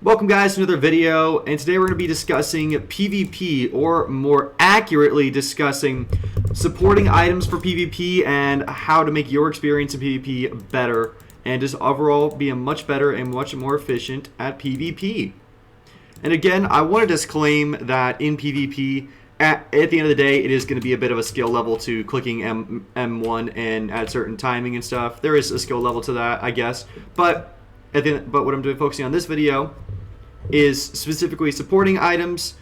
Welcome guys to another video, and today we're going to be discussing PvP, or more accurately discussing supporting items for PvP and how to make your experience in PvP better and just overall be a much better and much more efficient at PvP. And again, I want to disclaim that in PvP, at the end of the day, it is going to be a bit of a skill level to clicking M1 and at certain timing and stuff. There is a skill level to that, I guess, but what I'm focusing on this video is specifically supporting items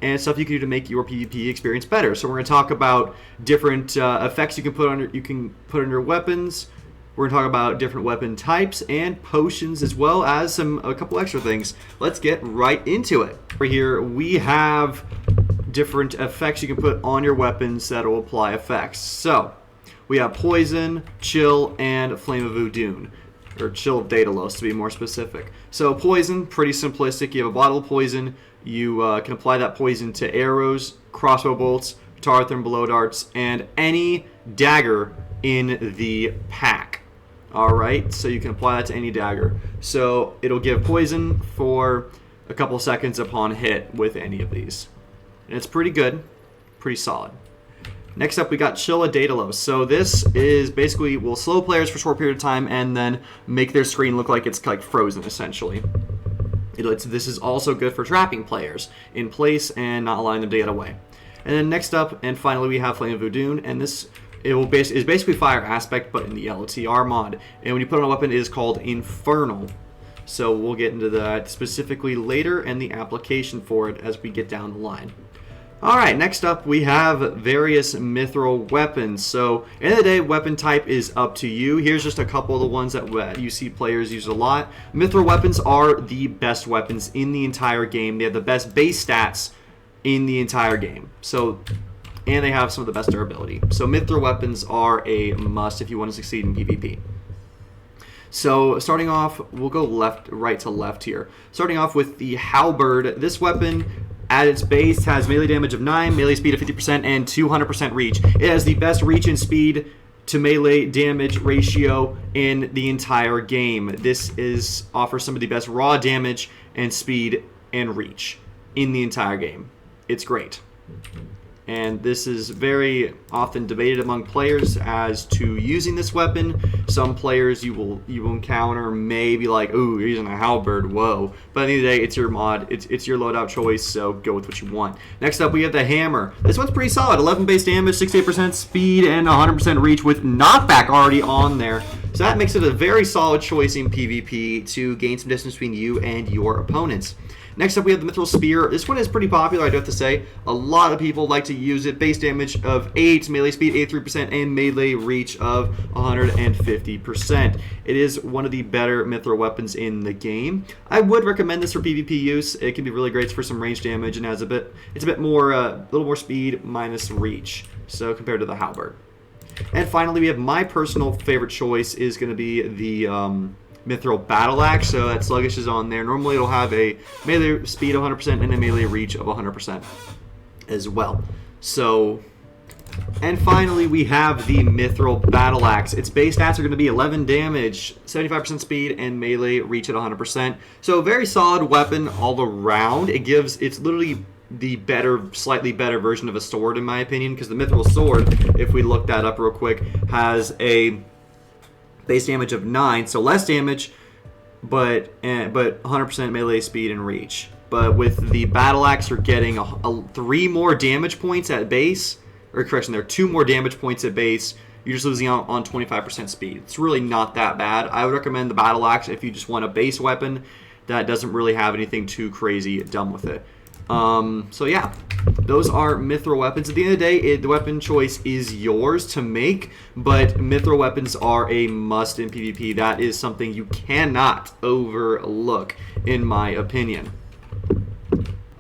and stuff you can do to make your PvP experience better. So we're going to talk about different effects you can put on your weapons. We're going to talk about different weapon types and potions, as well as a couple extra things. Let's get right into it. Right here we have different effects you can put on your weapons that will apply effects. So we have Poison, Chill, and Flame of Voodoo. Or Chill of Daedalus, to be more specific. So Poison, pretty simplistic. You have a bottle of poison. You can apply that poison to arrows, crossbow bolts, tar, blow darts, and any dagger in the pack. Alright, so you can apply that to any dagger. So it'll give poison for a couple seconds upon hit with any of these. And it's pretty good, pretty solid. Next up, we got Chill of Daedalus. So this is basically will slow players for a short period of time and then make their screen look like it's like frozen, essentially. This is also good for trapping players in place and not allowing them to get away. And then next up, and finally, we have Flame of Voodoo, and this is basically Fire Aspect, but in the LOTR mod. And when you put on a weapon, it is called Infernal. So we'll get into that specifically later and the application for it as we get down the line. Alright, next up we have various Mithril Weapons. So, end of the day, weapon type is up to you. Here's just a couple of the ones that you see players use a lot. Mithril Weapons are the best weapons in the entire game. They have the best base stats in the entire game. And they have some of the best durability. So, Mithril Weapons are a must if you want to succeed in PvP. So, starting off, we'll go right to left here. Starting off with the Halberd. This weapon, at its base, has melee damage of 9, melee speed of 50%, and 200% reach. It has the best reach and speed to melee damage ratio in the entire game. This offers some of the best raw damage and speed and reach in the entire game. It's great. And this is very often debated among players as to using this weapon. Some players you will encounter may be like, ooh, you're using a halberd, whoa. But at the end of the day, it's your mod, it's your loadout choice, so go with what you want. Next up, we have the hammer. This one's pretty solid. 11 base damage, 68% speed, and 100% reach with knockback already on there. So that makes it a very solid choice in PvP to gain some distance between you and your opponents. Next up, we have the Mithril Spear. This one is pretty popular, I do have to say. A lot of people like to use it. Base damage of 8, melee speed 83%, and melee reach of 150%. It is one of the better Mithril weapons in the game. I would recommend this for PvP use. It can be really great for some range damage and has it's a bit more, a little more speed minus reach. So compared to the halberd. And finally, we have my personal favorite choice is going to be the Mithril Battle Axe. So that Sluggish is on there. Normally it'll have a melee speed of 100% and a melee reach of 100% as well. So, and finally we have the Mithril Battle Axe. Its base stats are going to be 11 damage, 75% speed, and melee reach at 100%. So very solid weapon all around. It's literally the slightly better version of a sword in my opinion, because the Mithril Sword, if we look that up real quick, has a base damage of 9, so less damage, but 100% melee speed and reach. But with the Battle Axe, you're getting 3 more damage points at base, or correction, there are 2 more damage points at base. You're just losing out on 25% speed. It's really not that bad. I would recommend the Battle Axe if you just want a base weapon that doesn't really have anything too crazy done with it. So yeah, those are Mithril Weapons. At the end of the day, the weapon choice is yours to make, but Mithril Weapons are a must in PvP. That is something you cannot overlook, in my opinion.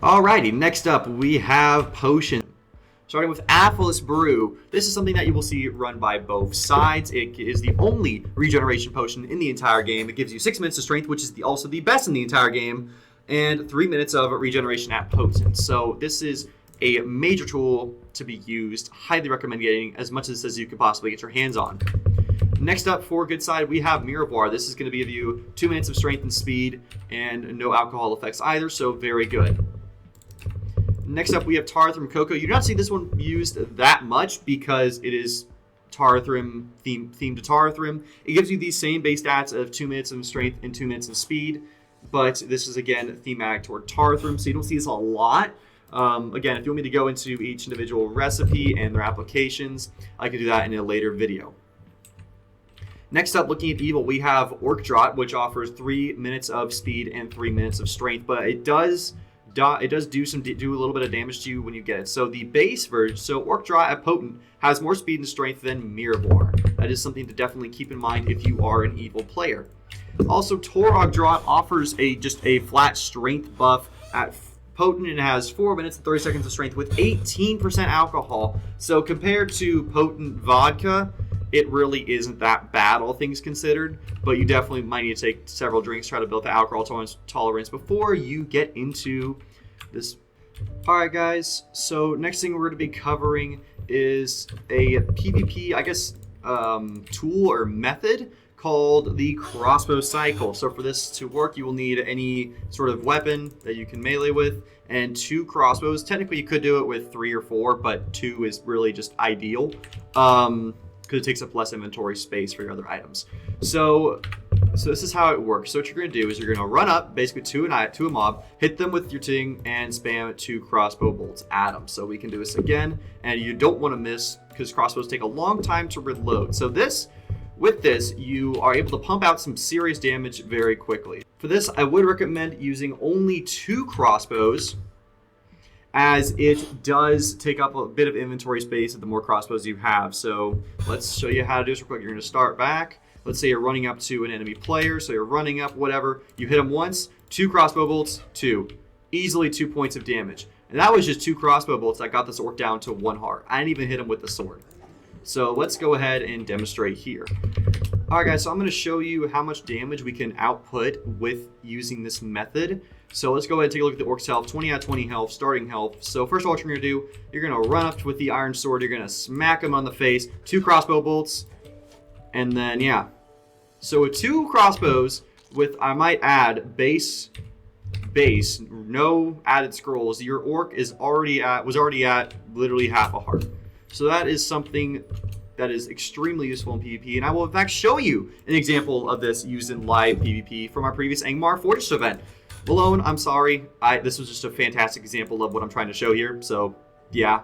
Alrighty, next up we have Potion. Starting with Aphilus Brew. This is something that you will see run by both sides. It is the only regeneration potion in the entire game. It gives you 6 minutes of strength, which is also the best in the entire game, and 3 minutes of regeneration at potent. So this is a major tool to be used. Highly recommend getting as much of this as you could possibly get your hands on. Next up for good side, we have Mithril. This is going to give you 2 minutes of strength and speed and no alcohol effects either, so very good. Next up, we have Tarthrim Cocoa. You do not see this one used that much because it is Tarthrim themed to Tarthrim. It gives you these same base stats of 2 minutes of strength and 2 minutes of speed, but this is again thematic toward Tarthrim, so you don't see this a lot. Again, if you want me to go into each individual recipe and their applications, I can do that in a later video. Next up, looking at evil, we have Orc Draught, which offers 3 minutes of speed and 3 minutes of strength, but it does do a little bit of damage to you when you get it. So the base version, so Orc Draught at Potent has more speed and strength than Mithril. That is something to definitely keep in mind if you are an evil player. Also, Torog Draught offers just a flat strength buff at Potent. It has 4 minutes and 30 seconds of strength with 18% alcohol. So compared to Potent Vodka, it really isn't that bad, all things considered, but you definitely might need to take several drinks, try to build the alcohol tolerance before you get into this. Alright guys, so next thing we're going to be covering is a PvP, I guess, tool or method called the Crossbow Cycle. So for this to work, you will need any sort of weapon that you can melee with and 2 crossbows. Technically, you could do it with 3 or 4, but 2 is really just ideal. Because it takes up less inventory space for your other items. So this is how it works. So what you're going to do is you're going to run up basically to a mob, hit them with your ting, and spam 2 crossbow bolts at them. So we can do this again, and you don't want to miss because crossbows take a long time to reload. So with this, you are able to pump out some serious damage very quickly. For this, I would recommend using only 2 crossbows, as it does take up a bit of inventory space the more crossbows you have. So let's show you how to do this real quick. You're going to start back. Let's say you're running up to an enemy player, so you're running up, whatever. You hit him once, 2 crossbow bolts, 2. Easily 2 points of damage. And that was just 2 crossbow bolts that got this orc down to 1 heart. I didn't even hit him with the sword. So let's go ahead and demonstrate here. Alright guys, so I'm going to show you how much damage we can output with using this method. So let's go ahead and take a look at the orc's health. 20 out of 20 health, starting health. So first of all, what you're going to do, you're going to run up with the iron sword. You're going to smack him on the face. 2 crossbow bolts. And then, yeah. So with 2 crossbows with, I might add, base, no added scrolls, your orc was already at literally half a heart. So that is something that is extremely useful in PvP, and I will in fact show you an example of this used in live PvP from our previous Angmar Fortress event. Malone, I'm sorry, this was just a fantastic example of what I'm trying to show here, so yeah.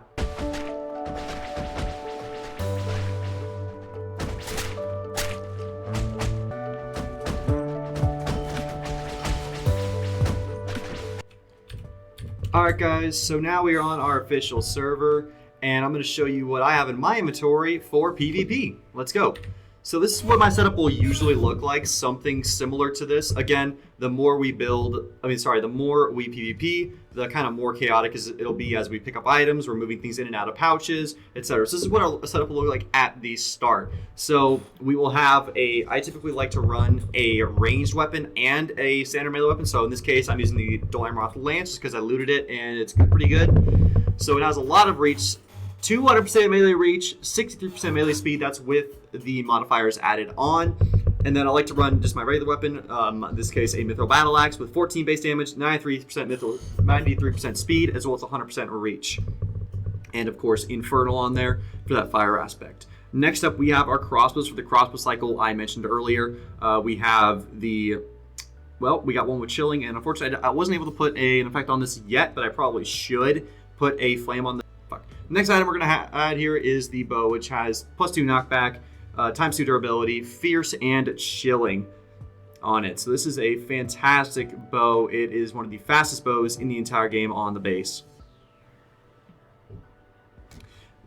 Alright guys, so now we are on our official server, and I'm going to show you what I have in my inventory for PvP. Let's go. So this is what my setup will usually look like, something similar to this. Again, the more we the more we PvP, the kind of more chaotic it'll be as we pick up items, we're moving things in and out of pouches, etc. So this is what our setup will look like at the start. So we will have I typically like to run a ranged weapon and a standard melee weapon. So in this case, I'm using the Dol Amroth Lance because I looted it and it's pretty good. So it has a lot of reach. 200% melee reach, 63% melee speed, that's with the modifiers added on. And then I like to run just my regular weapon, in this case a Mithril Battle Axe with 14 base damage, 93% Mithril, 93% speed, as well as 100% reach. And of course Infernal on there for that fire aspect. Next up we have our crossbows for the crossbow cycle I mentioned earlier. We have we got one with chilling, and unfortunately I wasn't able to put an effect on this yet, but I probably should put a flame on the next item we're going to add here is the bow, which has +2 knockback, ×2 durability, fierce, and chilling on it. So this is a fantastic bow. It is one of the fastest bows in the entire game on the base.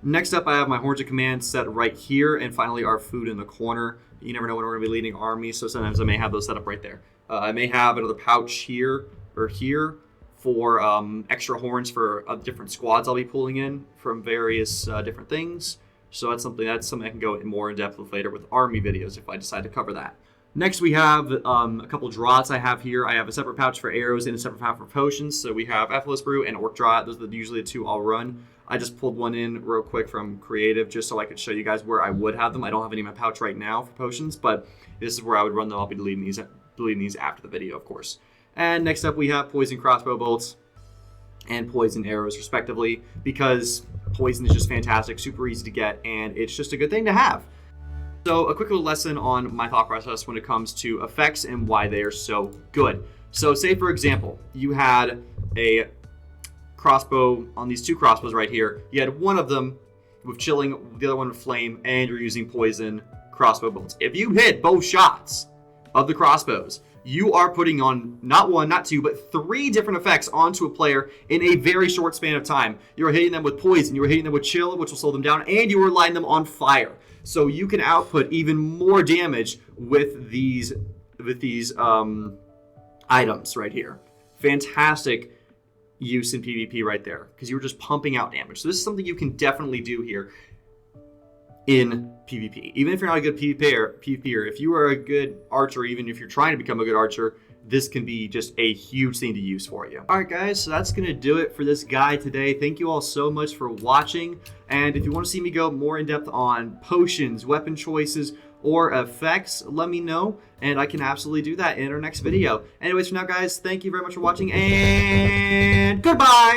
Next up, I have my Horns of Command set right here, and finally our food in the corner. You never know when we're going to be leading armies, so sometimes I may have those set up right there. I may have another pouch here or here for extra horns for different squads I'll be pulling in from various different things. So that's something I can go more in depth with later with army videos if I decide to cover that. Next, we have a couple draughts I have here. I have a separate pouch for arrows and a separate pouch for potions. So we have Effortless Brew and Orc Draught. Those are usually the two I'll run. I just pulled one in real quick from Creative just so I could show you guys where I would have them. I don't have any in my pouch right now for potions, but this is where I would run them. I'll be deleting these after the video, of course. And next up, we have Poison Crossbow Bolts and Poison Arrows, respectively, because poison is just fantastic, super easy to get, and it's just a good thing to have. So a quick little lesson on my thought process when it comes to effects and why they are so good. So say, for example, you had a crossbow on these two crossbows right here. You had one of them with chilling, the other one with flame, and you're using poison crossbow bolts. If you hit both shots of the crossbows, you are putting on not one, not two, but 3 different effects onto a player in a very short span of time. You're hitting them with poison, you're hitting them with chill, which will slow them down, and you are lighting them on fire. So you can output even more damage with these items right here. Fantastic use in PvP right there, because you're just pumping out damage. So this is something you can definitely do here in PvP. Even if you're not a good PvPer, if you are a good archer, even if you're trying to become a good archer, this can be just a huge thing to use for you. All right, guys, so that's going to do it for this guide today. Thank you all so much for watching. And if you want to see me go more in depth on potions, weapon choices, or effects, let me know, and I can absolutely do that in our next video. Anyways, for now, guys, thank you very much for watching, and goodbye!